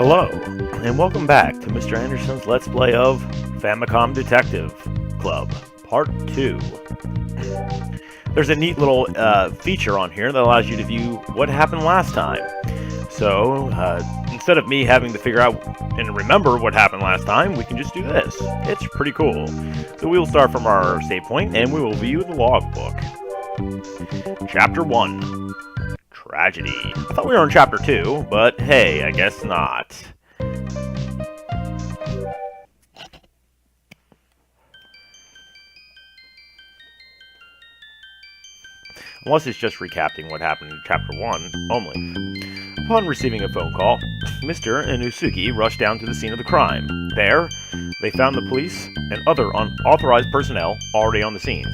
Hello, and welcome back to Mr. Anderson's Let's Play of Famicom Detective Club, Part 2. There's a neat little feature on here that allows you to view what happened last time. So, instead of me having to figure out and remember what happened last time, we can just do this. It's pretty cool. So we'll start from our save point, and we will view the logbook. Chapter 1. Tragedy. I thought we were on Chapter 2, but hey, I guess not. Unless it's just recapping what happened in Chapter 1 only. Upon receiving a phone call, Mr. and Usuki rushed down to the scene of the crime. There, they found the police and other unauthorized personnel already on the scene.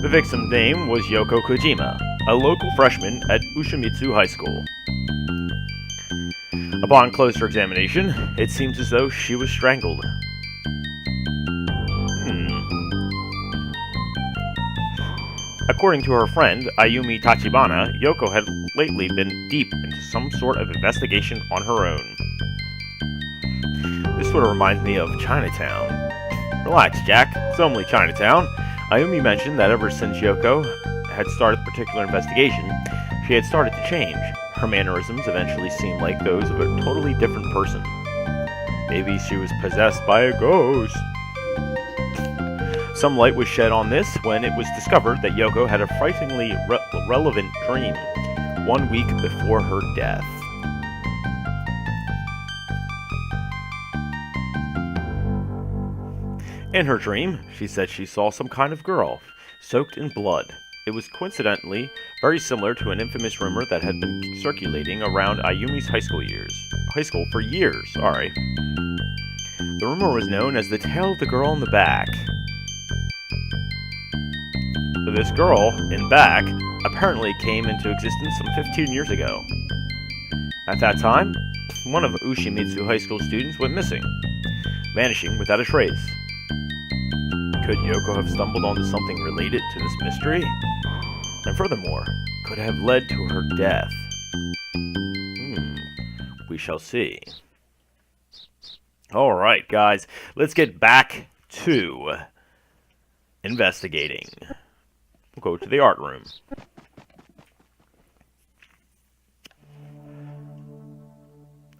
The victim's name was Yoko Kojima, a local freshman at Ushimitsu High School. Upon closer examination, it seems as though she was strangled. According to her friend, Ayumi Tachibana, Yoko had lately been deep into some sort of investigation on her own. This sort of reminds me of Chinatown. Relax, Jack. It's only Chinatown. Ayumi mentioned that ever since Yoko had started the particular investigation, she had started to change. Her mannerisms eventually seemed like those of a totally different person. Maybe she was possessed by a ghost. Some light was shed on this when it was discovered that Yoko had a frighteningly relevant dream 1 week before her death. In her dream, she said she saw some kind of girl, soaked in blood. It was coincidentally very similar to an infamous rumor that had been circulating around Ayumi's high school for years. The rumor was known as the tale of the girl in the back. This girl, in back, apparently came into existence some 15 years ago. At that time, one of Ushimitsu High School students went missing, vanishing without a trace. Could Yoko have stumbled onto something related to this mystery? And furthermore, could have led to her death? We shall see. Alright, guys, let's get back to investigating. We'll go to the art room.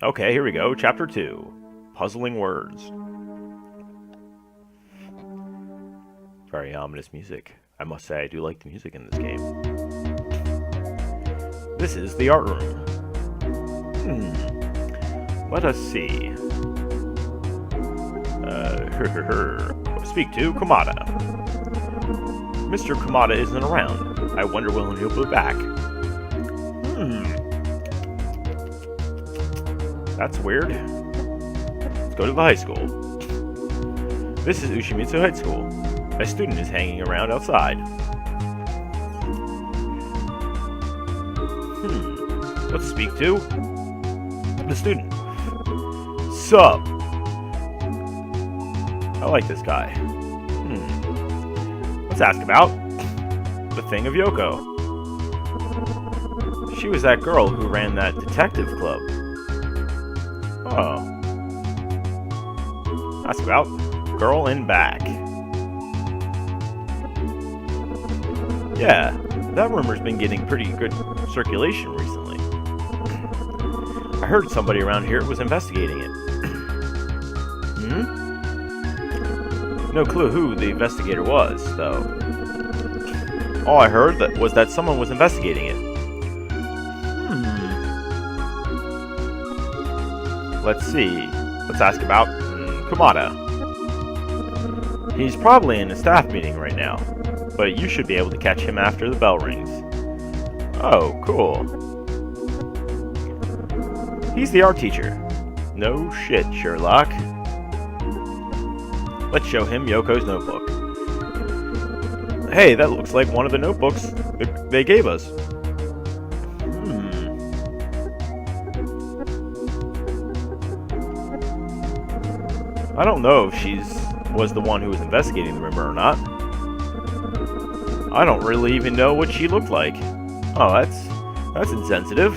Okay, here we go. Chapter 2. Puzzling Words. Very ominous music. I must say, I do like the music in this game. This is the art room. Let us see. Speak to Komada. Mr. Komada isn't around. I wonder when he'll be back. That's weird. Let's go to the high school. This is Ushimitsu High School. A student is hanging around outside. Let's speak to the student. Sup? I like this guy. Let's ask about the thing of Yoko. She was that girl who ran that detective club. Oh. Ask about girl in back. Yeah, that rumor's been getting pretty good circulation recently. I heard somebody around here was investigating it. No clue who the investigator was, though. All I heard was that someone was investigating it. Let's see. Let's ask about Komada. He's probably in a staff meeting right now, but you should be able to catch him after the bell rings. Oh, cool. He's the art teacher. No shit, Sherlock. Let's show him Yoko's notebook. Hey, that looks like one of the notebooks they gave us. I don't know if she was the one who was investigating the rumor or not. I don't really even know what she looked like. Oh, that's insensitive.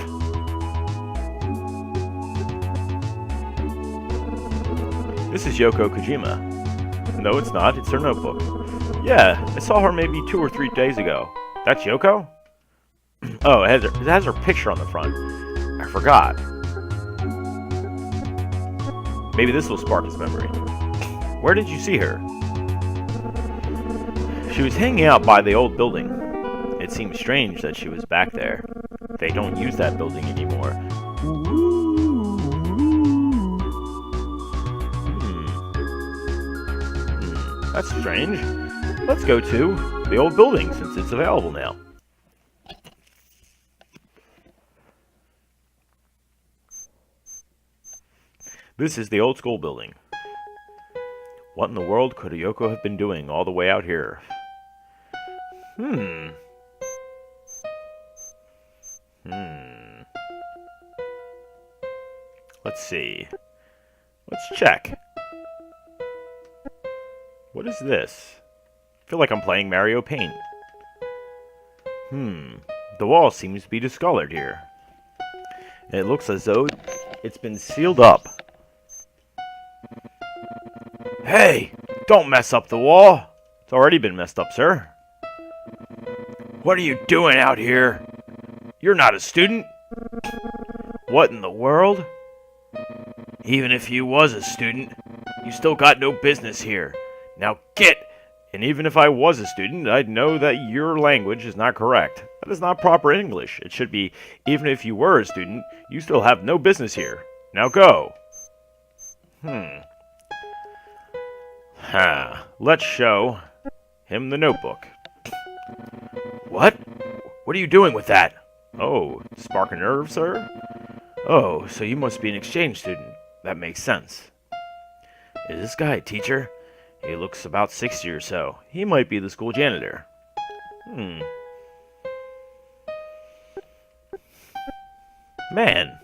This is Yoko Kojima. No, it's not. It's her notebook. Yeah, I saw her maybe 2 or 3 days ago. That's Yoko? Oh, it has her picture on the front. I forgot. Maybe this will spark his memory. Where did you see her? She was hanging out by the old building. It seems strange that she was back there. They don't use that building anymore. That's strange. Let's go to the old building since it's available now. This is the old school building. What in the world could Yoko have been doing all the way out here? Let's see. Let's check. What is this? I feel like I'm playing Mario Paint. The wall seems to be discolored here. And it looks as though it's been sealed up. Hey! Don't mess up the wall! It's already been messed up, sir. What are you doing out here? You're not a student. What in the world? Even if you was a student, you still got no business here. Now get! And even if I was a student, I'd know that your language is not correct. That is not proper English. It should be, even if you were a student, you still have no business here. Now go! Let's show him the notebook. What? What are you doing with that? Oh, spark a nerve, sir? Oh, so you must be an exchange student. That makes sense. Is this guy a teacher? He looks about 60 or so. He might be the school janitor. Man.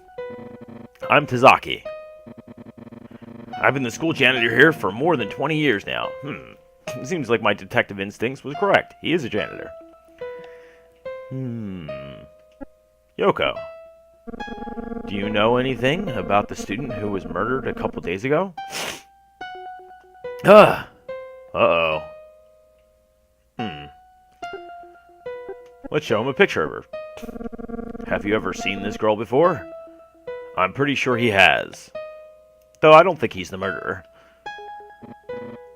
I'm Tazaki. I've been the school janitor here for more than 20 years now. It seems like my detective instincts was correct. He is a janitor. Yoko. Do you know anything about the student who was murdered a couple days ago? Uh-oh. Let's show him a picture of her. Have you ever seen this girl before? I'm pretty sure he has. Though I don't think he's the murderer.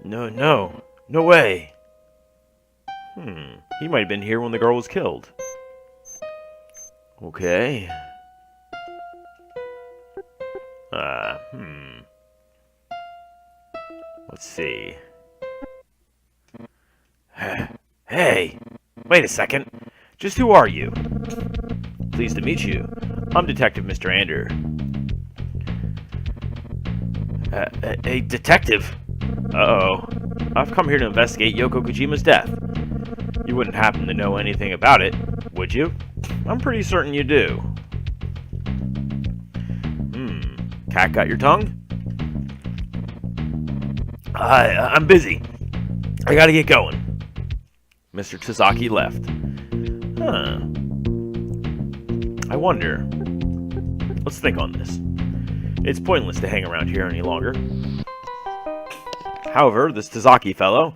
No way. He might have been here when the girl was killed. Okay. Let's see. Hey! Wait a second. Just who are you? Pleased to meet you. I'm Detective MrAnder. A detective? Uh-oh. I've come here to investigate Yoko Kojima's death. You wouldn't happen to know anything about it, would you? I'm pretty certain you do. Cat got your tongue? I'm busy. I gotta get going. Mr. Tazaki left. I wonder. Let's think on this. It's pointless to hang around here any longer. However, this Tazaki fellow,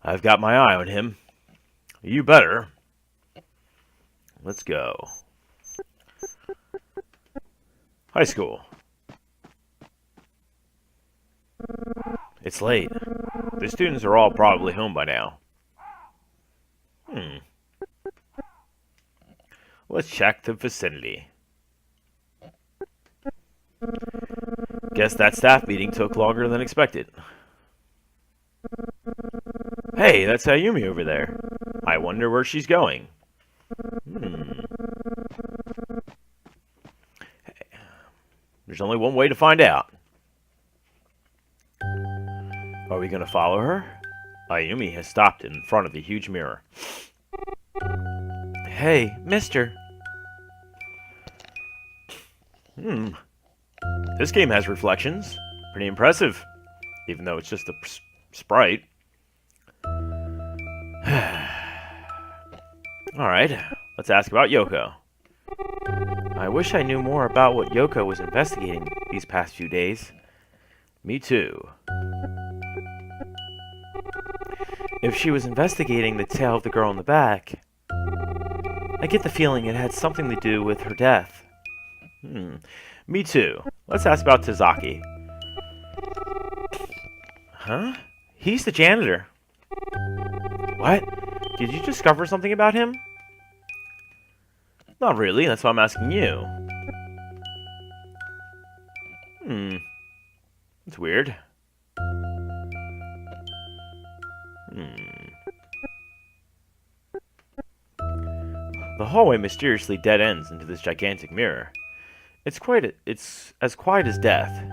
I've got my eye on him. You better. Let's go. High school. It's late. The students are all probably home by now. Let's check the vicinity. Guess that staff meeting took longer than expected. Hey, that's Ayumi over there. I wonder where she's going. There's only one way to find out. Are we gonna follow her? Ayumi has stopped in front of the huge mirror. Hey, mister. This game has reflections. Pretty impressive. Even though it's just a sprite. Alright, let's ask about Yoko. I wish I knew more about what Yoko was investigating these past few days. Me too. If she was investigating the tale of the girl in the back, I get the feeling it had something to do with her death. Me too. Let's ask about Tazaki. Huh? He's the janitor. What? Did you discover something about him? Not really, that's why I'm asking you. It's weird. The hallway mysteriously dead ends into this gigantic mirror. It's as quiet as death.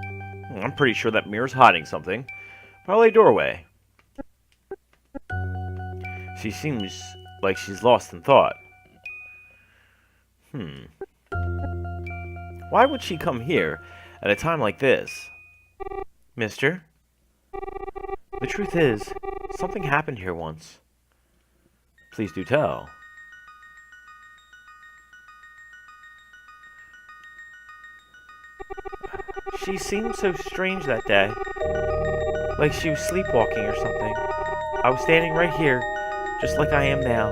I'm pretty sure that mirror's hiding something. Probably a doorway. She seems like she's lost in thought. Why would she come here at a time like this? Mister? The truth is, something happened here once. Please do tell. She seemed so strange that day. Like she was sleepwalking or something. I was standing right here, just like I am now.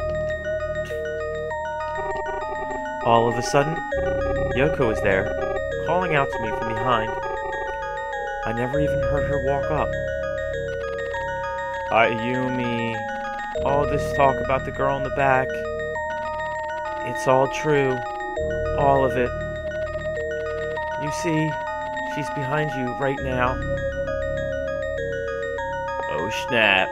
All of a sudden, Yoko was there, calling out to me from behind. I never even heard her walk up. Ayumi, all this talk about the girl in the back, it's all true. All of it. You see, she's behind you right now. Oh snap.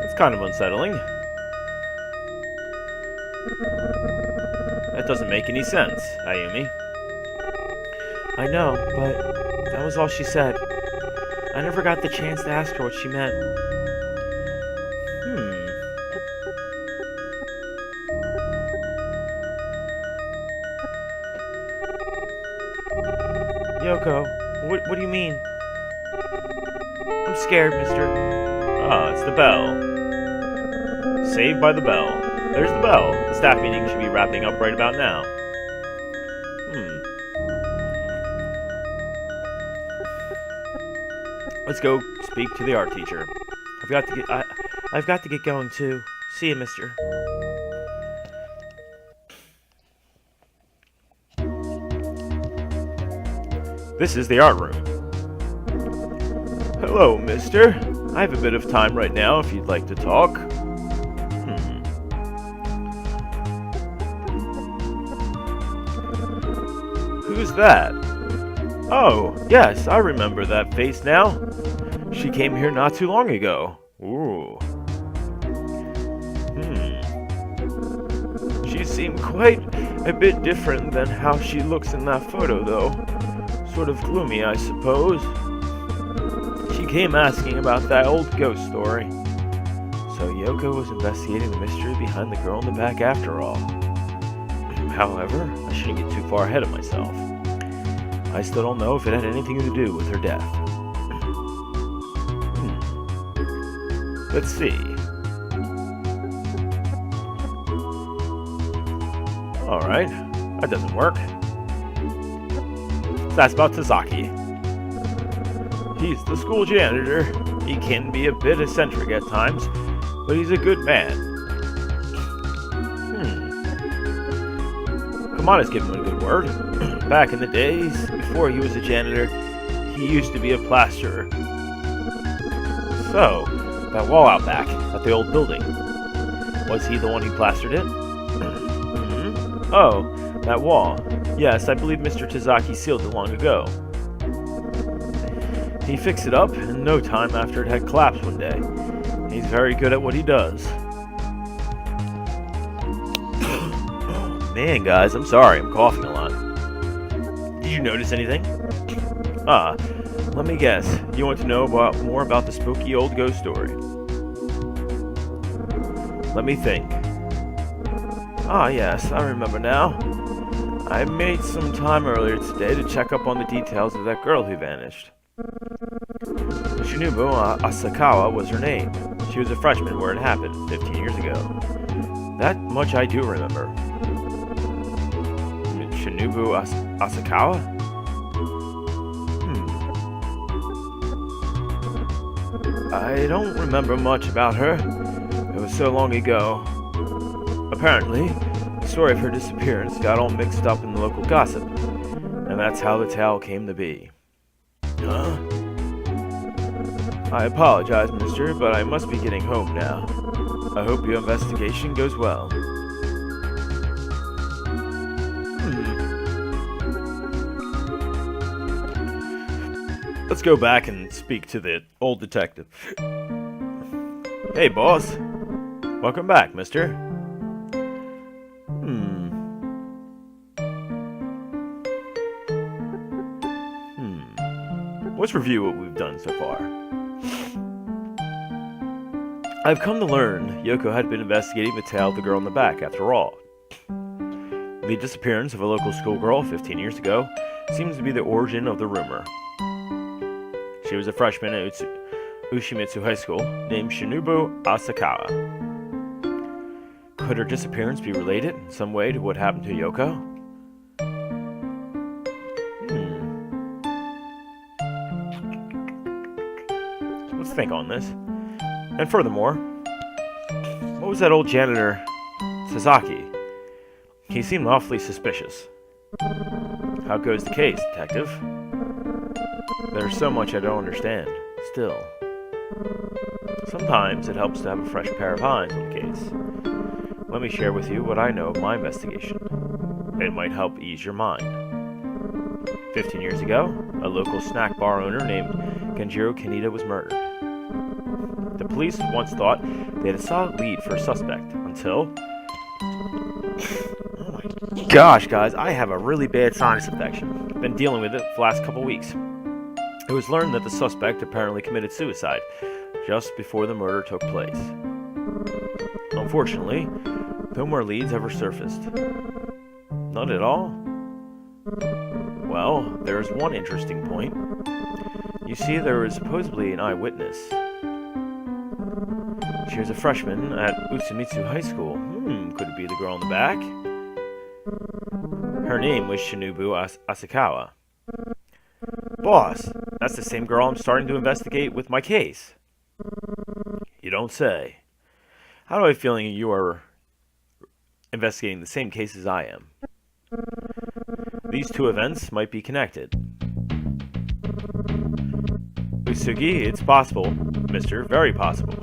It's kind of unsettling. That doesn't make any sense, Ayumi. I know, but that was all she said. I never got the chance to ask her what she meant. Yoko, what do you mean? I'm scared, mister. Ah, it's the bell. Saved by the bell. There's the bell. The staff meeting should be wrapping up right about now. Let's go speak to the art teacher. I've got to get going too. See you, mister. This is the art room. Hello, mister. I have a bit of time right now if you'd like to talk. Who's that? Oh, yes, I remember that face now. She came here not too long ago. Ooh. She seemed quite a bit different than how she looks in that photo, though. Sort of gloomy, I suppose. She came asking about that old ghost story. So Yoko was investigating the mystery behind the girl in the back after all. However, I shouldn't get too far ahead of myself. I still don't know if it had anything to do with her death. Let's see. Alright, that doesn't work. That's about Tazaki. He's the school janitor. He can be a bit eccentric at times, but he's a good man. Kamada's given him a good word. Back in the days, before he was a janitor, he used to be a plasterer. So, that wall out back, at the old building, was he the one who plastered it? Oh, that wall. Yes, I believe Mr. Tazaki sealed it long ago. He fixed it up in no time after it had collapsed one day. He's very good at what he does. Man, guys, I'm sorry, I'm coughing a lot. Did you notice anything? Let me guess. You want to know more about the spooky old ghost story? Let me think. Yes, I remember now. I made some time earlier today to check up on the details of that girl who vanished. Shinobu Asakawa was her name. She was a freshman where it happened 15 years ago. That much I do remember. Shinobu Asakawa? I don't remember much about her. It was so long ago. Apparently, the story of her disappearance got all mixed up in the local gossip, and that's how the tale came to be. Huh? I apologize, mister, but I must be getting home now. I hope your investigation goes well. Let's go back and speak to the old detective. Hey, boss. Welcome back, mister. Let's review what we've done so far. I've come to learn Yoko had been investigating the tale of the girl in the back after all. The disappearance of a local schoolgirl 15 years ago seems to be the origin of the rumor. She was a freshman at Ushimitsu High School named Shinobu Asakawa. Could her disappearance be related in some way to what happened to Yoko? Let's think on this. And furthermore, what was that old janitor, Sasaki? He seemed awfully suspicious. How goes the case, detective? There's so much I don't understand, still. Sometimes it helps to have a fresh pair of eyes on the case. Let me share with you what I know of my investigation. It might help ease your mind. 15 years ago, a local snack bar owner named Genjiro Kaneda was murdered. The police once thought they had a solid lead for a suspect until... Oh my gosh, guys, I have a really bad sinus infection. I've been dealing with it for the last couple weeks. It was learned that the suspect apparently committed suicide just before the murder took place. Unfortunately, no more leads ever surfaced. Not at all? Well, there's one interesting point. You see, there was supposedly an eyewitness. She was a freshman at Ushimitsu High School. Could it be the girl in the back? Her name was Shinobu Asakawa. Boss, that's the same girl I'm starting to investigate with my case. You don't say. How do I feel you are investigating the same case as I am? These two events might be connected. Usugi, it's possible, mister, very possible.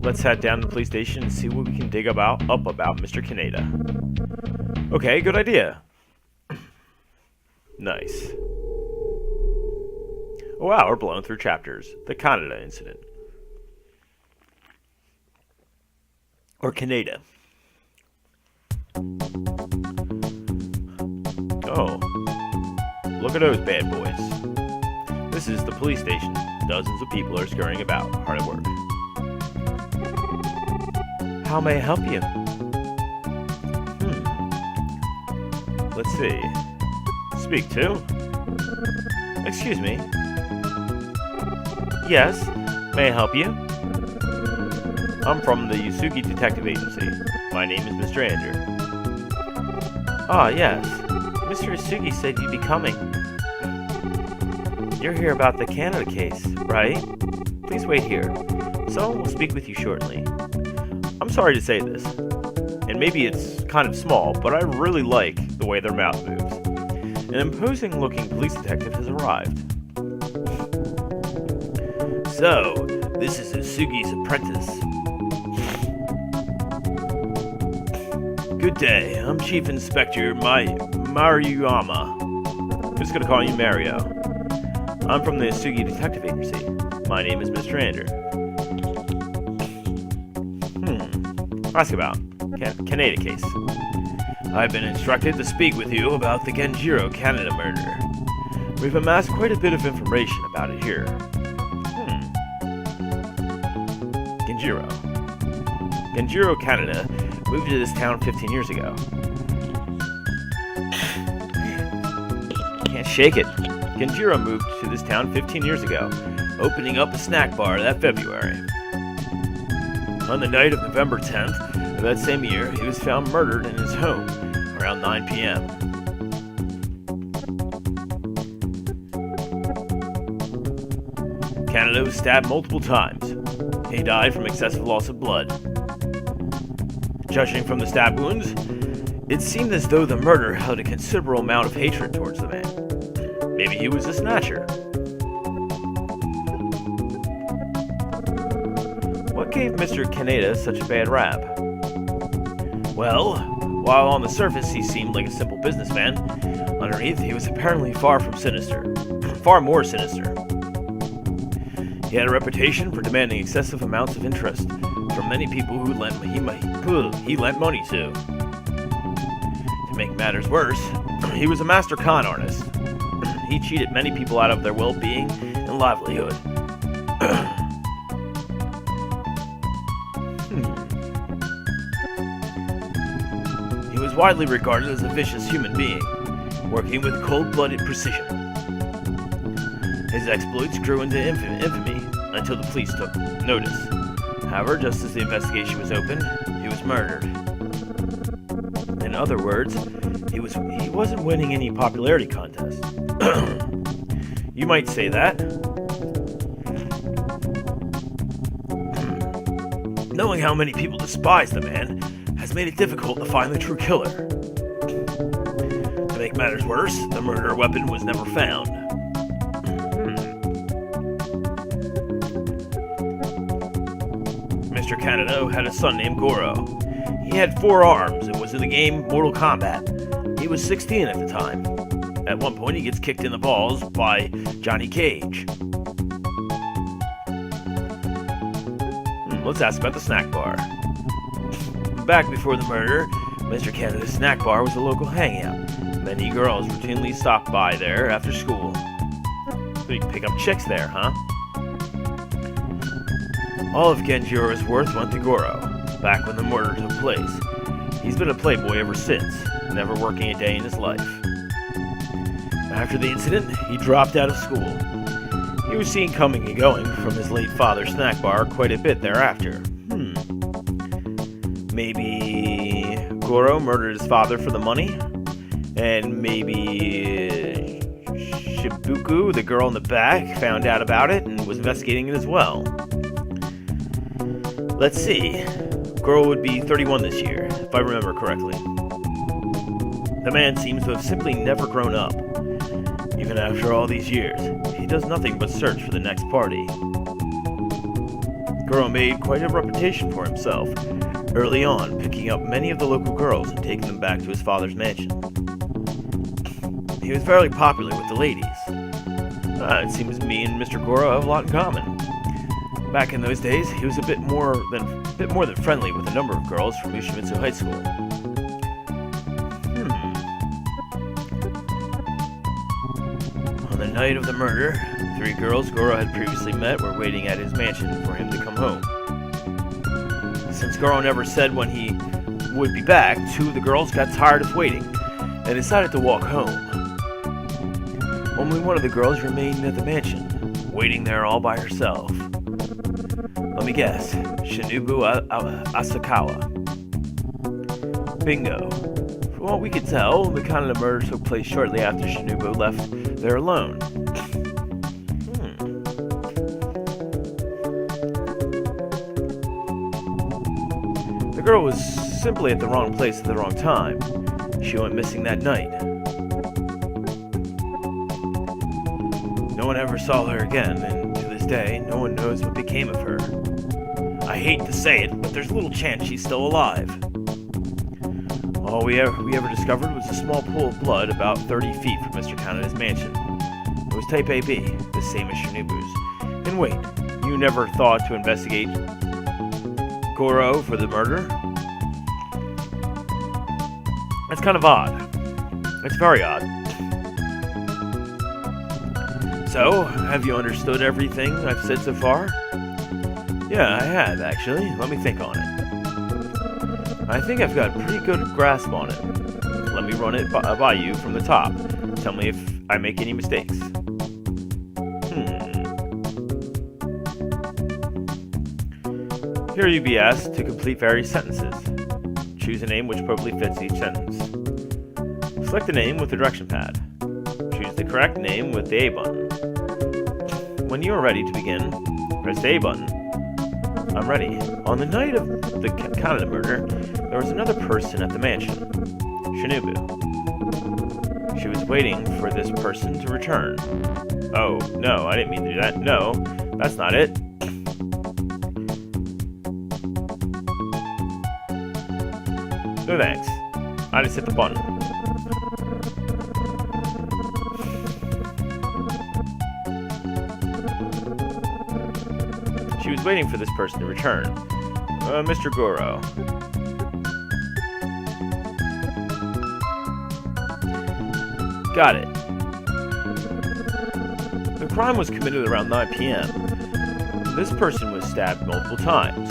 Let's head down to the police station and see what we can dig up about Mr. Kaneda. Okay, good idea. Nice. Oh wow, we're blowing through chapters. The Kaneda incident. Or Kaneda. Oh. Look at those bad boys. This is the police station. Dozens of people are scurrying about, hard at work. How may I help you? Let's see. Speak to? Excuse me. Yes, may I help you? I'm from the Yusugi Detective Agency. My name is MrAnder. Ah, yes. Mr. Yusugi said you'd be coming. You're here about the Canada case, right? Please wait here. Someone will speak with you shortly. I'm sorry to say this, and maybe it's kind of small, but I really like the way their mouth moves. An imposing-looking police detective has arrived. So, this is Usugi's apprentice. Good day, I'm Chief Inspector Maruyama. I'm just gonna call you Mario. I'm from the Usugi Detective Agency. My name is MrAnder. Ask about Kaneda case. I've been instructed to speak with you about the Genjiro Kaneda murder. We've amassed quite a bit of information about it here. Genjiro Kaneda moved to this town 15 years ago. Can't shake it. Genjiro moved to this town 15 years ago, opening up a snack bar that February. On the night of November 10th of that same year, he was found murdered in his home, around 9 p.m. Kaneda was stabbed multiple times. He died from excessive loss of blood. Judging from the stab wounds, it seemed as though the murderer held a considerable amount of hatred towards the man. Maybe he was a snatcher. What gave Mr. Kaneda such a bad rap? Well, while on the surface he seemed like a simple businessman, underneath he was apparently far more sinister. He had a reputation for demanding excessive amounts of interest from many people who he lent money to. To make matters worse, he was a master con artist. He cheated many people out of their well-being and livelihood. He was widely regarded as a vicious human being, working with cold-blooded precision. His exploits grew into infamy until the police took notice. However, just as the investigation was opened, he was murdered. In other words, he wasn't winning any popularity contest. You might say that. Knowing how many people despise the man has made it difficult to find the true killer. To make matters worse, the murder weapon was never found. Mr. Kaneda had a son named Goro. He had 4 arms and was in the game Mortal Kombat. He was 16 at the time. At one point, he gets kicked in the balls by Johnny Cage. Let's ask about the snack bar. Back before the murder, Mr. Kaneda's snack bar was a local hangout. Many girls routinely stopped by there after school. So you can pick up chicks there, huh? All of Genjiro's worth went to Goro, back when the murder took place. He's been a playboy ever since, never working a day in his life. After the incident, he dropped out of school. He was seen coming and going from his late father's snack bar quite a bit thereafter. Maybe Goro murdered his father for the money? And maybe Shibuku, the girl in the back, found out about it and was investigating it as well. Let's see. Goro would be 31 this year, if I remember correctly. The man seems to have simply never grown up. Even after all these years, he does nothing but search for the next party. Goro made quite a reputation for himself, early on picking up many of the local girls and taking them back to his father's mansion. He was very popular with the ladies. It seems me and Mr. Goro have a lot in common. Back in those days, he was a bit more than friendly with a number of girls from Ushimitsu High School. On the night of the murder, 3 girls Goro had previously met were waiting at his mansion for him to come home. Since Goro never said when he would be back, 2 of the girls got tired of waiting and decided to walk home. Only one of the girls remained at the mansion, waiting there all by herself. Let me guess, Shinobu Asakawa. Bingo. From what we could tell, the Kaneda murder took place shortly after Shinobu left there alone. The girl was simply at the wrong place at the wrong time. She went missing that night. No one ever saw her again, and to this day, no one knows what became of her. I hate to say it, but there's little chance she's still alive. All we ever discovered was a small pool of blood about 30 feet from Mr. Kaneda's mansion. It was type AB, the same as Shinobu's. And wait, you never thought to investigate Goro for the murder? That's kind of odd. It's very odd. So, have you understood everything I've said so far? Yeah, I have, actually. Let me think on it. I think I've got a pretty good grasp on it. Let me run it by you from the top. Tell me if I make any mistakes. Here you be asked to complete various sentences. Choose a name which appropriately fits each sentence. Select a name with the direction pad. Choose the correct name with the A button. When you are ready to begin, press the A button. I'm ready. On the night of the Canada murder, there was another person at the mansion, Shinobu. She was waiting for this person to return. Oh, no, I didn't mean to do that. No, that's not it. No thanks. I just hit the button. She was waiting for this person to return. Mr. Goro. Got it. The crime was committed around 9 p.m. This person was stabbed multiple times.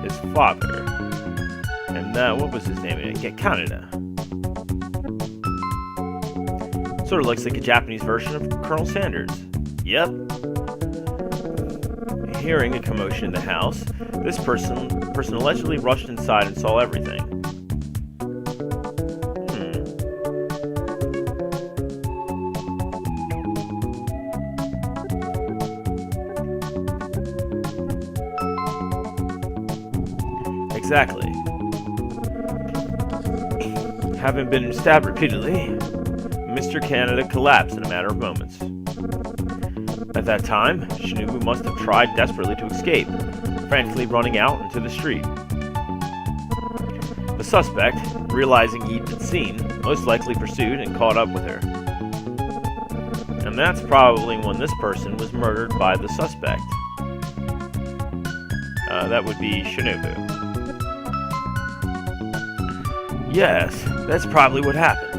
His father. And what was his name again? Canada. Sort of looks like a Japanese version of Colonel Sanders. Yep. Hearing a commotion in the house, this person allegedly rushed inside and saw everything. Exactly. Having been stabbed repeatedly, Mr. Canada collapsed in a matter of moments. At that time, Shinobu must have tried desperately to escape, frantically running out into the street. The suspect, realizing he'd been seen, most likely pursued and caught up with her. And that's probably when this person was murdered by the suspect. That would be Shinobu. Yes, that's probably what happened.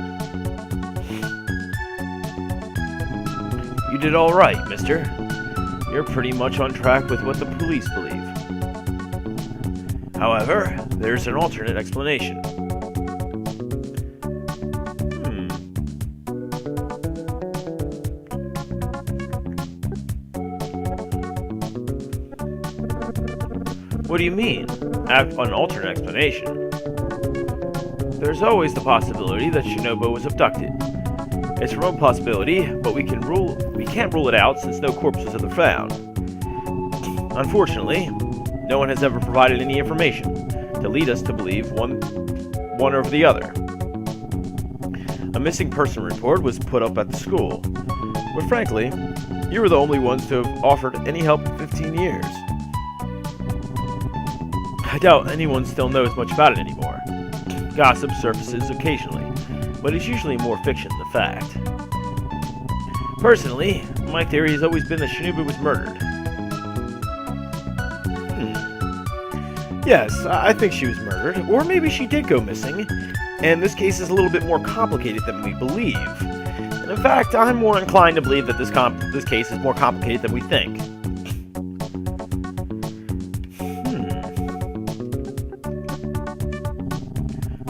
You did all right, mister. You're pretty much on track with what the police believe. However, there's an alternate explanation. What do you mean? An alternate explanation? There's always the possibility that Shinobu was abducted. It's a remote possibility, but we can't rule it out since no corpse was ever found. Unfortunately, no one has ever provided any information to lead us to believe one over the other. A missing person report was put up at the school, but frankly, you were the only ones to have offered any help in 15 years. I doubt anyone still knows much about it anymore. Gossip surfaces occasionally, but it's usually more fiction than fact. Personally, my theory has always been that Shinobu was murdered. Yes, I think she was murdered, or maybe she did go missing, and this case is a little bit more complicated than we believe. And in fact, I'm more inclined to believe that this case is more complicated than we think.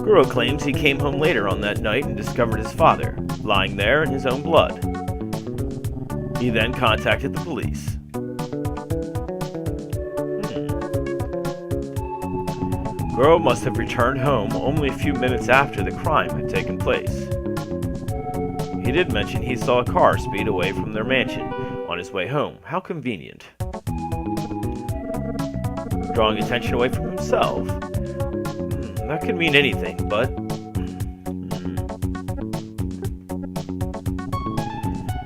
Goro claims he came home later on that night and discovered his father, lying there in his own blood. He then contacted the police. Goro must have returned home only a few minutes after the crime had taken place. He did mention he saw a car speed away from their mansion on his way home. How convenient. Drawing attention away from himself. That could mean anything, but...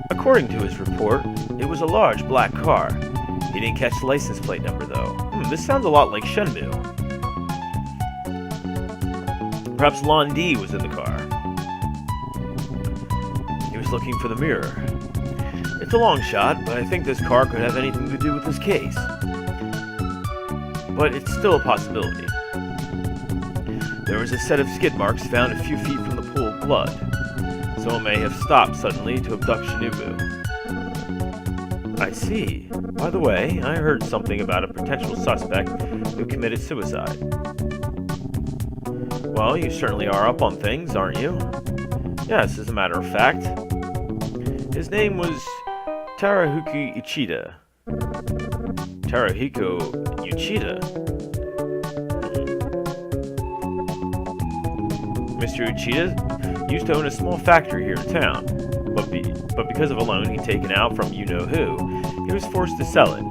According to his report, it was a large black car. He didn't catch the license plate number, though. This sounds a lot like Shenmue. Perhaps Lon D was in the car. He was looking for the mirror. It's a long shot, but I think this car could have anything to do with this case. But it's still a possibility. There was a set of skid marks found a few feet from the pool of blood. Someone may have stopped suddenly to abduct Shinobu. I see. By the way, I heard something about a potential suspect who committed suicide. Well, you certainly are up on things, aren't you? Yes, as a matter of fact. His name was Terahuki Uchida. Terahiko Uchida? Mr. Uchida used to own a small factory here in town, but because of a loan he'd taken out from you-know-who, he was forced to sell it.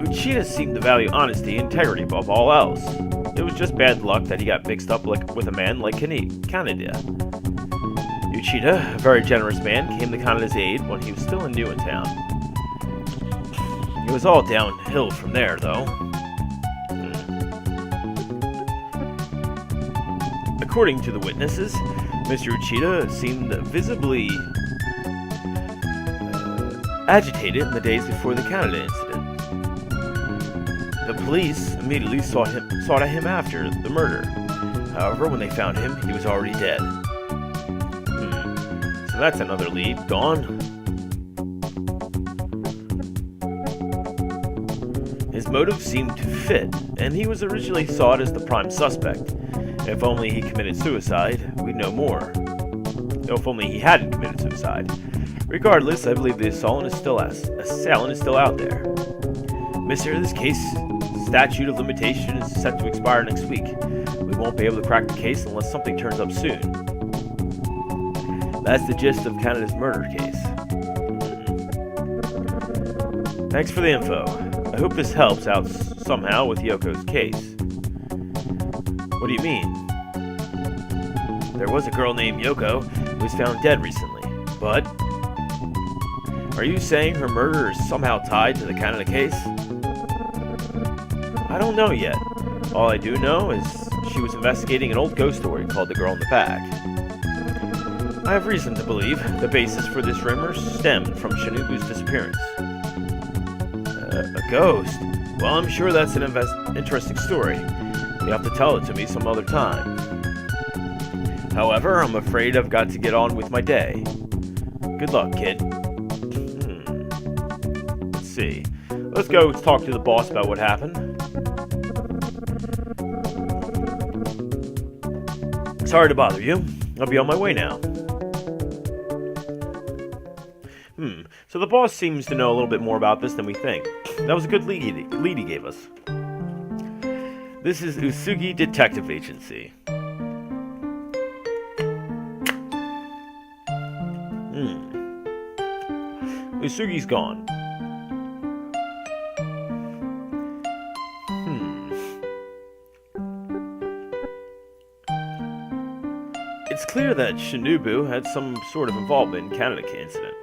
Uchida seemed to value honesty and integrity above all else. It was just bad luck that he got mixed up with a man like Kaneda. Uchida, a very generous man, came to Kaneda's aid when he was still new in town. It was all downhill from there, though. According to the witnesses, Mr. Uchida seemed visibly agitated in the days before the Kaneda incident. The police immediately sought at him after the murder. However, when they found him, he was already dead. So that's another lead gone. His motive seemed to fit, and he was originally sought as the prime suspect. If only he committed suicide, we'd know more. If only he hadn't committed suicide. Regardless, I believe the assailant is still out there. Mister, this case statute of limitation is set to expire next week. We won't be able to crack the case unless something turns up soon. That's the gist of Kaneda's murder case. Thanks for the info. I hope this helps out somehow with Yoko's case. What do you mean? There was a girl named Yoko who was found dead recently, but... Are you saying her murder is somehow tied to the Kaneda case? I don't know yet. All I do know is she was investigating an old ghost story called The Girl in the Back. I have reason to believe the basis for this rumor stemmed from Shinobu's disappearance. A ghost? Well, I'm sure that's an interesting story. You have to tell it to me some other time. However, I'm afraid I've got to get on with my day. Good luck, kid. Let's see. Let's go talk to the boss about what happened. Sorry to bother you. I'll be on my way now. So the boss seems to know a little bit more about this than we think. That was a good lead he gave us. This is Usugi Detective Agency. Usugi's gone. It's clear that Shinobu had some sort of involvement in Kaneda incident.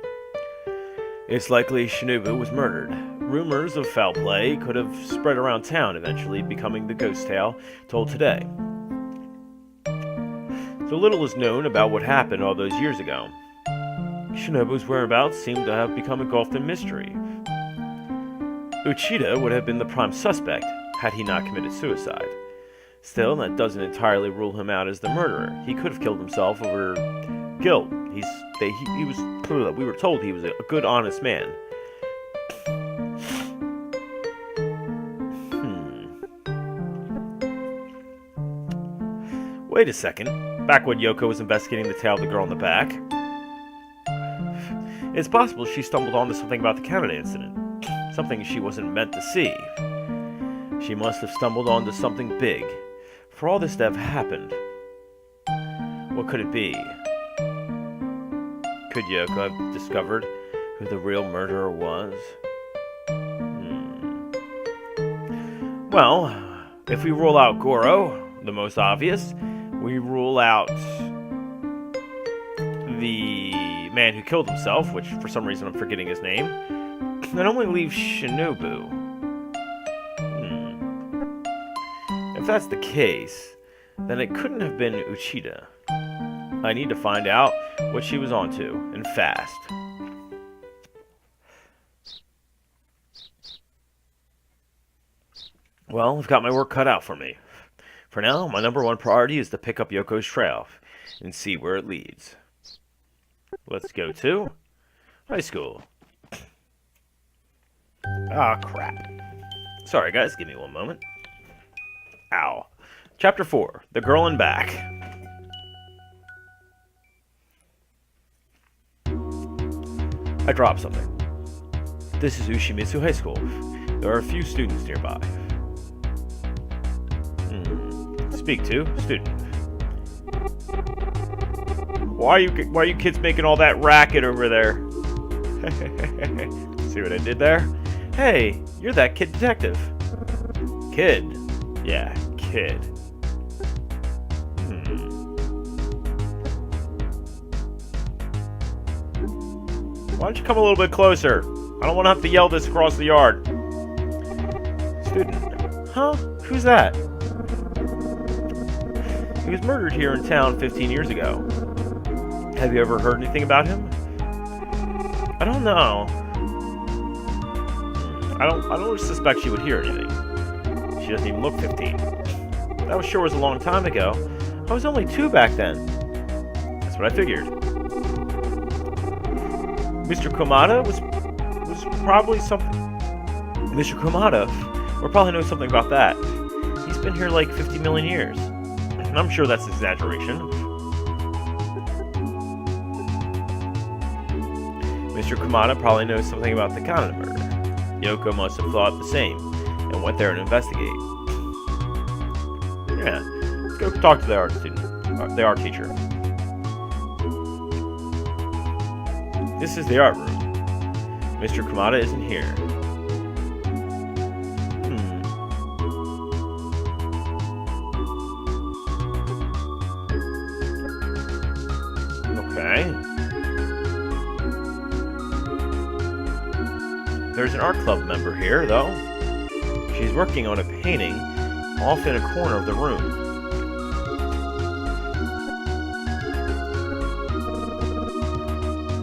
It's likely Shinobu was murdered. Rumors of foul play could have spread around town, eventually becoming the ghost tale told today. So little is known about what happened all those years ago. Shinobu's whereabouts seem to have become engulfed in mystery. Uchida would have been the prime suspect had he not committed suicide. Still, that doesn't entirely rule him out as the murderer. He could have killed himself over guilt. We were told he was a good, honest man. Wait a second. Back when Yoko was investigating the tale of the girl in the back, it's possible she stumbled onto something about the Kaneda incident. Something she wasn't meant to see. She must have stumbled onto something big. For all this to have happened, what could it be? Could Yoko have discovered who the real murderer was? Well, if we rule out Goro, the most obvious, we rule out the man who killed himself, which for some reason I'm forgetting his name, that only leaves Shinobu. If that's the case, then it couldn't have been Uchida. I need to find out what she was onto, and fast. Well, I've got my work cut out for me. For now, my number one priority is to pick up Yoko's trail and see where it leads. Let's go to high school. Ah, crap. Sorry, guys, give me one moment. Ow. Chapter 4, The Girl in Back. I dropped something. This is Ushimitsu High School. There are a few students nearby. Speak to student. Why are you kids making all that racket over there? See what I did there? Hey, you're that kid detective. Kid? Yeah, kid. Why don't you come a little bit closer? I don't want to have to yell this across the yard. Student. Huh? Who's that? He was murdered here in town 15 years ago. Have you ever heard anything about him? I don't know. I don't suspect she would hear anything. She doesn't even look 15. That sure was a long time ago. I was only 2 back then. That's what I figured. Mr. Komada was probably something. Mr. Komada will probably know something about that. He's been here like 50 million years. And I'm sure that's exaggeration. Mr. Komada probably knows something about the Kanata murder. Yoko must have thought the same and went there to investigate. Yeah, let's go talk to the art teacher. This is the art room. Mr. Komada isn't here. Okay. There's an art club member here, though. She's working on a painting off in a corner of the room.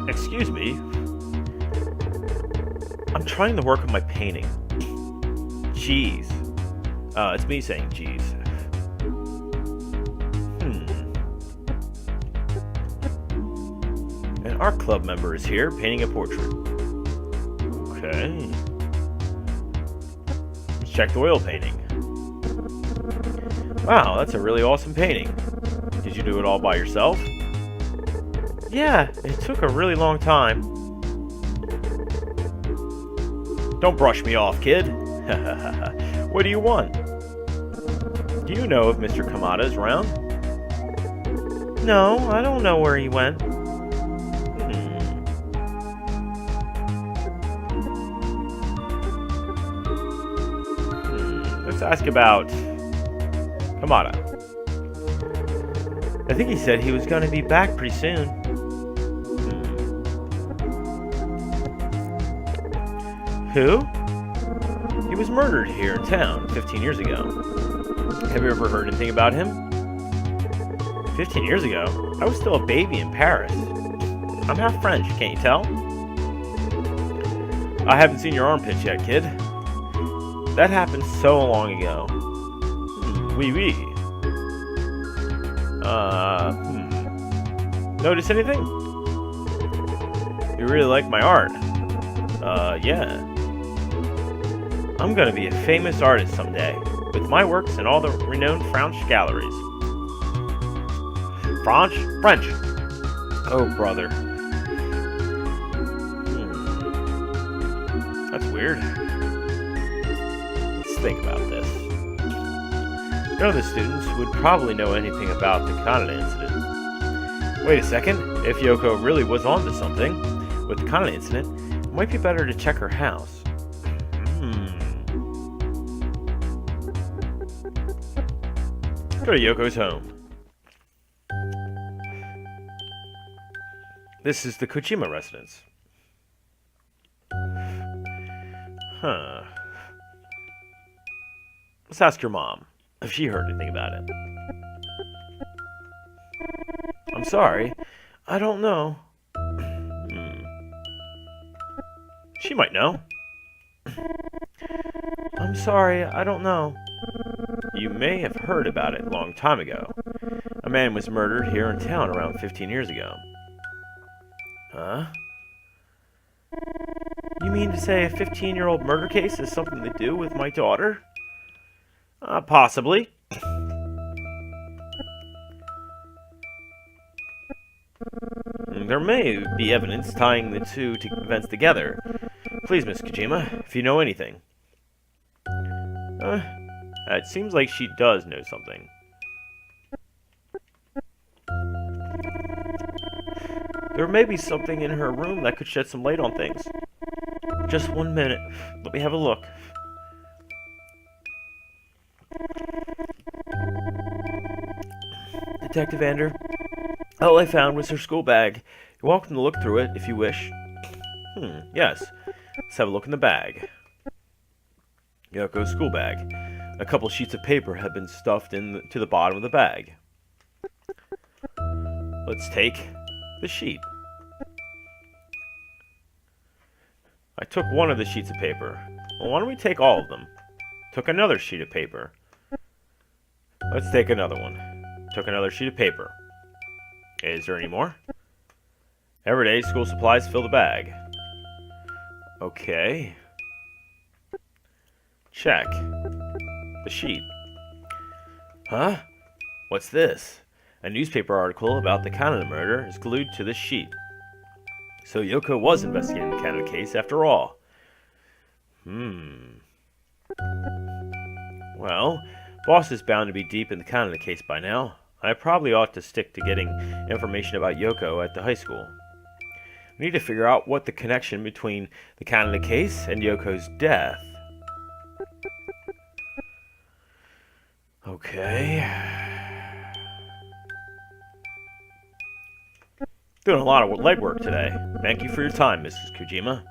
Excuse me. I'm trying to work on my painting. Jeez. It's me saying jeez. An art club member is here painting a portrait. Okay. Let's check the oil painting. Wow, that's a really awesome painting. Did you do it all by yourself? Yeah, it took a really long time. Don't brush me off, kid. What do you want? Do you know if Mr. Komada is around? No, I don't know where he went. Let's ask about Komada. I think he said he was going to be back pretty soon. Who? He was murdered here in town 15 years ago. Have you ever heard anything about him? 15 years ago? I was still a baby in Paris. I'm half French, can't you tell? I haven't seen your armpits yet, kid. That happened so long ago. Oui, oui. Notice anything? You really like my art? Yeah. I'm gonna be a famous artist someday, with my works in all the renowned French galleries. French. Oh, brother. That's weird. Let's think about this. None of the students would probably know anything about the Kanata incident. Wait a second. If Yoko really was onto something with the Kanata incident, it might be better to check her house. Go to Yoko's home. This is the Kojima residence. Huh. Let's ask your mom if she heard anything about it. I'm sorry. I don't know. She might know. I'm sorry. I don't know. You may have heard about it a long time ago. A man was murdered here in town around 15 years ago. Huh? You mean to say a 15-year-old murder case has something to do with my daughter? Possibly. There may be evidence tying the two events together. Please, Miss Kojima, if you know anything. It seems like she does know something. There may be something in her room that could shed some light on things. Just 1 minute. Let me have a look. Detective Ander, all I found was her school bag. You're welcome to look through it if you wish. Yes. Let's have a look in the bag. Yoko's school bag. A couple sheets of paper have been stuffed to the bottom of the bag. Let's take the sheet. I took one of the sheets of paper. Well, why don't we take all of them? Took another sheet of paper. Let's take another one. Took another sheet of paper. Is there any more? Everyday school supplies fill the bag. Okay. Check. The sheet. Huh? What's this? A newspaper article about the Canada murder is glued to this sheet. So Yoko was investigating the Canada case after all. Well, boss is bound to be deep in the Canada case by now. I probably ought to stick to getting information about Yoko at the high school. We need to figure out what the connection between the Canada case and Yoko's death. Okay. Doing a lot of legwork today. Thank you for your time, Mrs. Kojima.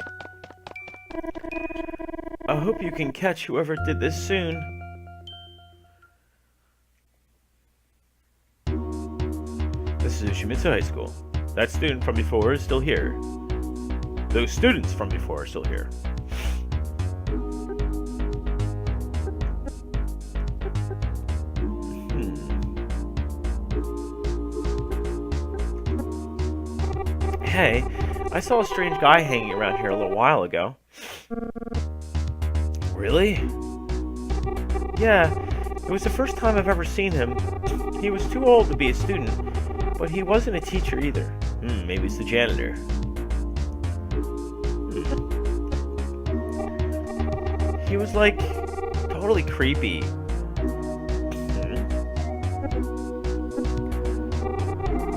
I hope you can catch whoever did this soon. This is Ushimitsu High School. That student from before is still here. Those students from before are still here. Hey, I saw a strange guy hanging around here a little while ago. Really? Yeah, it was the first time I've ever seen him. He was too old to be a student, but he wasn't a teacher either. Maybe it's the janitor. He was like totally creepy.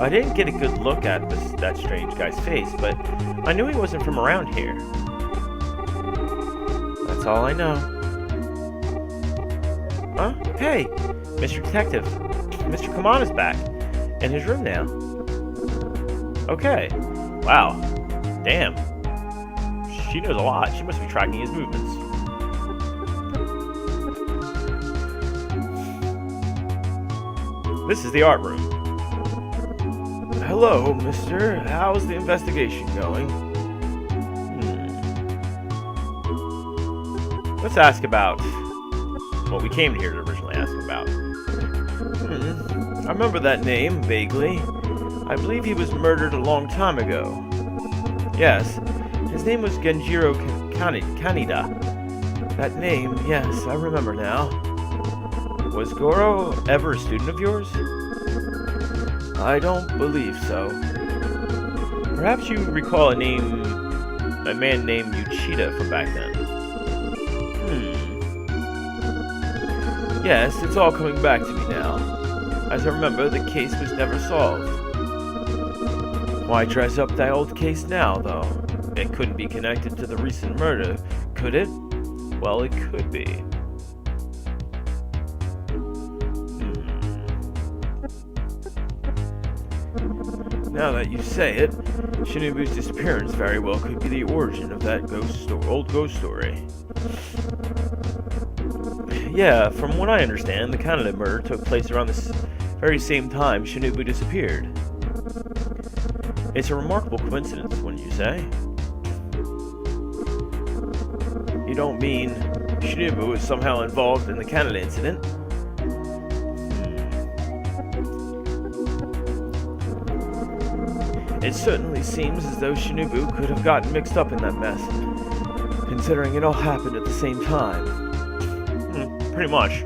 I didn't get a good look at that strange guy's face, but I knew he wasn't from around here. That's all I know. Huh? Hey, Mr. Detective. Mr. Kamana's back. In his room now. Okay. Wow. Damn. She knows a lot. She must be tracking his movements. This is the art room. Hello, mister. How's the investigation going? Let's ask about what we came here to originally ask about. I remember that name, vaguely. I believe he was murdered a long time ago. Yes, his name was Genjiro Kaneda. That name, yes, I remember now. Was Goro ever a student of yours? I don't believe so. Perhaps you recall a man named Uchida from back then. Yes, it's all coming back to me now. As I remember, the case was never solved. Why dress up that old case now, though? It couldn't be connected to the recent murder, could it? Well, it could be. Now that you say it, Shinobu's disappearance very well could be the origin of that old ghost story. Yeah, from what I understand, the Canada murder took place around this very same time Shinobu disappeared. It's a remarkable coincidence, wouldn't you say? You don't mean Shinobu was somehow involved in the Canada incident? It certainly seems as though Shinobu could have gotten mixed up in that mess, considering it all happened at the same time. Pretty much.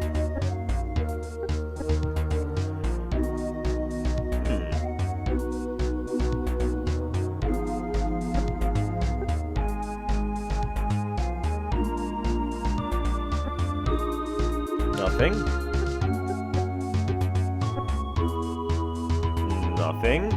Nothing. Nothing.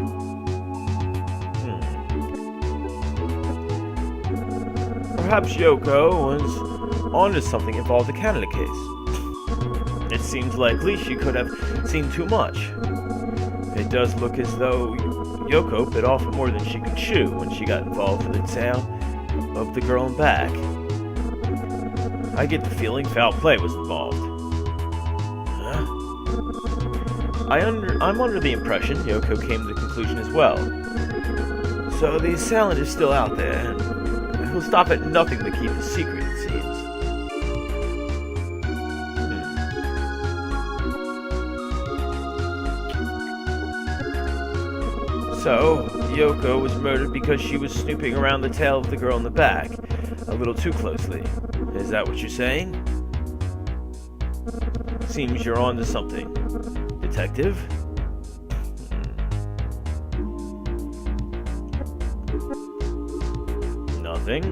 Perhaps Yoko was onto something involved in the Canada case. It seems likely she could have seen too much. It does look as though Yoko bit off more than she could chew when she got involved in the tale of the girl in back. I get the feeling foul play was involved. Huh? I'm under the impression Yoko came to the conclusion as well. So the assailant is still out there, and he'll stop at nothing to keep his secret, it seems. So, Yoko was murdered because she was snooping around the tail of the girl in the back a little too closely. Is that what you're saying? Seems you're on to something, Detective. Nothing.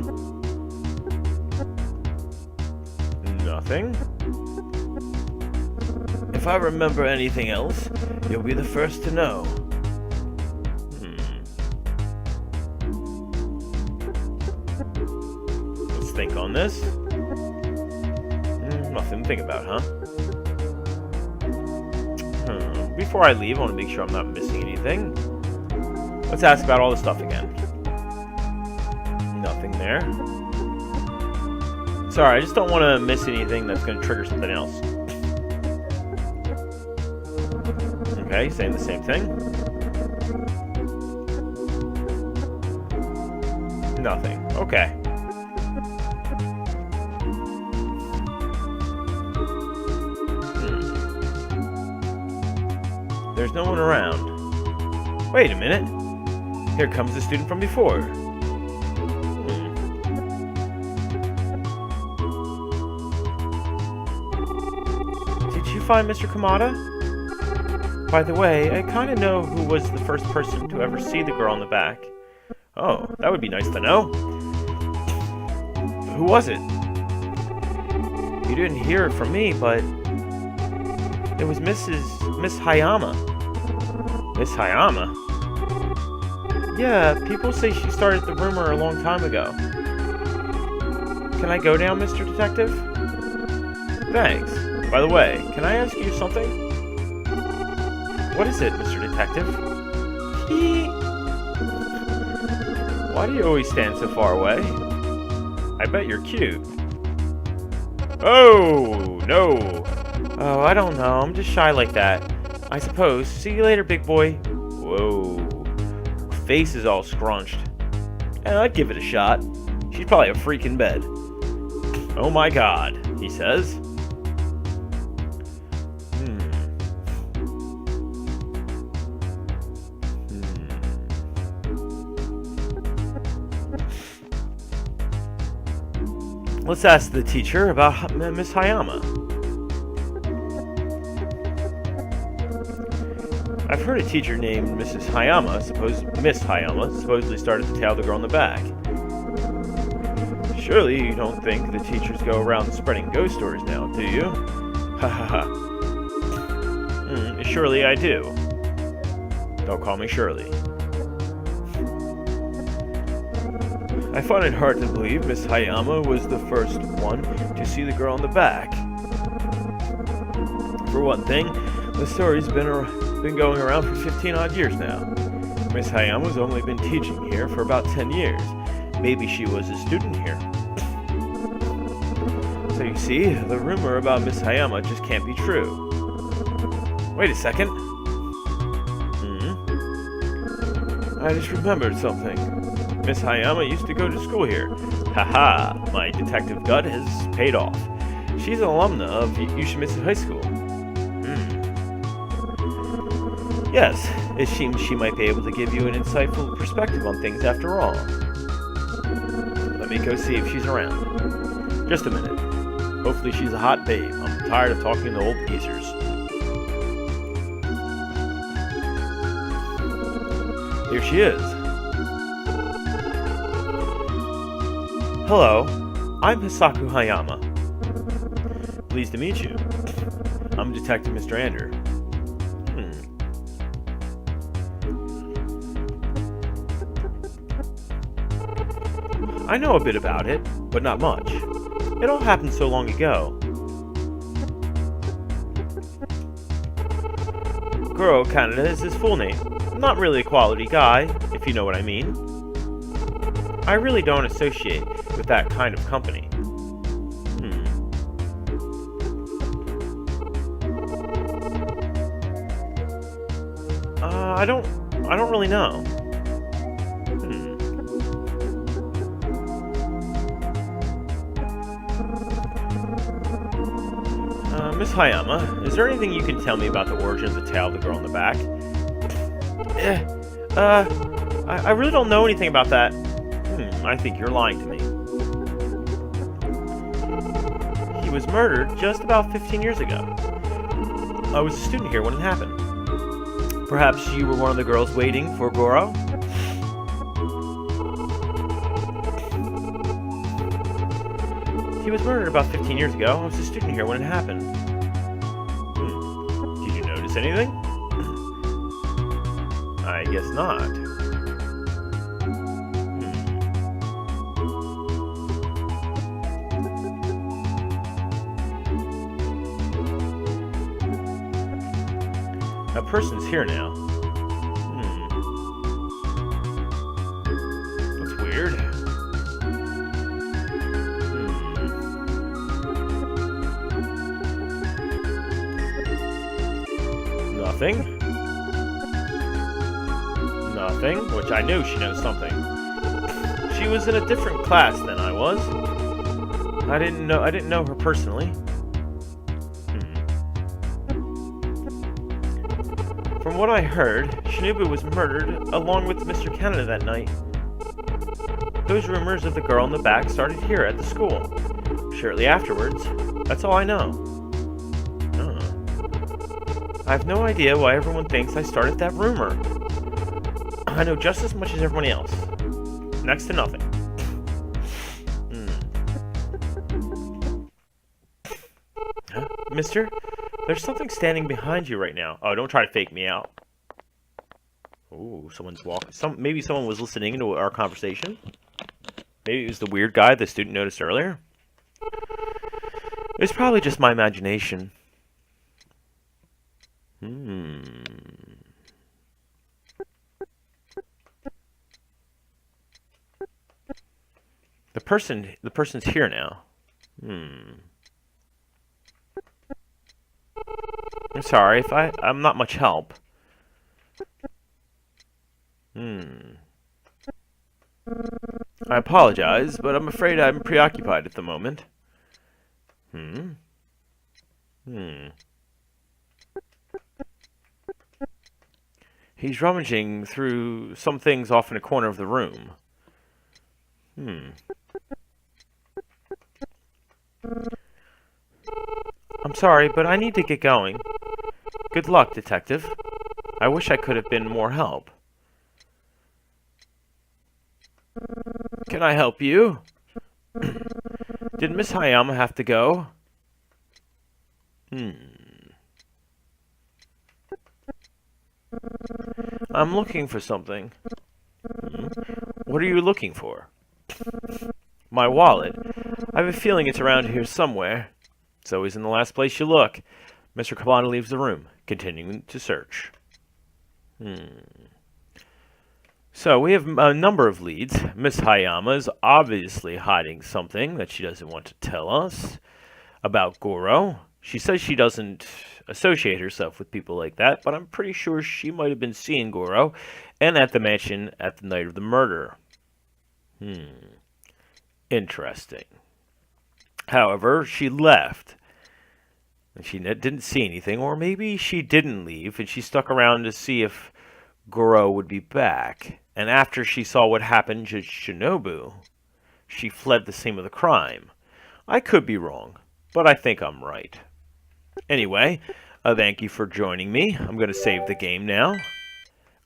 Nothing. If I remember anything else, you'll be the first to know. Let's think on this. Nothing to think about, huh? Before I leave, I want to make sure I'm not missing anything. Let's ask about all the stuff again. Nothing there. Sorry, I just don't want to miss anything that's going to trigger something else. Okay, saying the same thing. Nothing. Okay. There's no one around. Wait a minute. Here comes the student from before. Did you find Mr. Kamada? By the way, I kind of know who was the first person to ever see the girl on the back. Oh, that would be nice to know. Who was it? You didn't hear it from me, but it was Miss Hayama. Miss Hayama? Yeah, people say she started the rumor a long time ago. Can I go now, Mr. Detective? Thanks. By the way, can I ask you something? What is it, Mr. Detective? Why do you always stand so far away? I bet you're cute. Oh, no. Oh, I don't know. I'm just shy like that. I suppose. See you later, big boy. Whoa. Face is all scrunched. I'd give it a shot. She's probably a freak in bed. Oh my god, he says. Let's ask the teacher about Miss Hayama. I've heard a teacher named Miss Hayama supposedly started to tell the girl in the back. Surely you don't think the teachers go around spreading ghost stories now, do you? Ha ha ha. Surely I do. Don't call me Shirley. I find it hard to believe Miss Hayama was the first one to see the girl in the back. For one thing, the story's been going around for 15 odd years now. Miss Hayama's only been teaching here for about 10 years. Maybe she was a student here. So you see, the rumor about Miss Hayama just can't be true. Wait a second. I just remembered something. Miss Hayama used to go to school here. Haha, my detective gut has paid off. She's an alumna of Yoshimitsu High School. Yes, it seems she might be able to give you an insightful perspective on things after all. Let me go see if she's around. Just a minute. Hopefully she's a hot babe. I'm tired of talking to old geezers. Here she is. Hello, I'm Hisaku Hayama. Pleased to meet you. I'm Detective MrAnder. I know a bit about it. but not much. It all happened so long ago. Goro Canada is his full name. Not really a quality guy, if you know what I mean. I really don't associate with that kind of company. I don't really know. Miss Hayama, is there anything you can tell me about the origin of the tail of the girl in the back? I really don't know anything about that. I think you're lying to me. He was murdered just about 15 years ago. I was a student here when it happened. Perhaps you were one of the girls waiting for Goro? He was murdered about 15 years ago. I was a student here when it happened. Did you notice anything? I guess not. A person's here now. That's weird. Nothing. Nothing, which I know she knows something. She was in a different class than I was. I didn't know her personally. From what I heard, Shinobu was murdered along with Mr. Canada that night. Those rumors of the girl in the back started here at the school. Shortly afterwards, that's all I know. I have no idea why everyone thinks I started that rumor. I know just as much as everyone else. Next to nothing. Huh? Mister? There's something standing behind you right now. Oh, don't try to fake me out. Ooh, someone's walking. Maybe someone was listening to our conversation. Maybe it was the weird guy the student noticed earlier. It's probably just my imagination. The person's here now. I'm sorry if I'm not much help. I apologize, but I'm afraid I'm preoccupied at the moment. He's rummaging through some things off in a corner of the room. I'm sorry, but I need to get going. Good luck, detective. I wish I could have been more help. Can I help you? Did Miss Hayama have to go? I'm looking for something. What are you looking for? My wallet. I have a feeling it's around here somewhere. It's always in the last place you look. Mr. Kabata leaves the room, continuing to search. So, we have a number of leads. Miss Hayama is obviously hiding something that she doesn't want to tell us about Goro. She says she doesn't associate herself with people like that, but I'm pretty sure she might have been seeing Goro and at the mansion at the night of the murder. Interesting. However, she left. And she didn't see anything, or maybe she didn't leave and she stuck around to see if Goro would be back. And after she saw what happened to Shinobu, she fled the scene of the crime. I could be wrong, but I think I'm right. Anyway, thank you for joining me. I'm going to save the game now.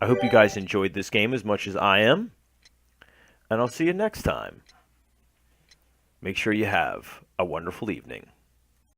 I hope you guys enjoyed this game as much as I am. And I'll see you next time. Make sure you have a wonderful evening.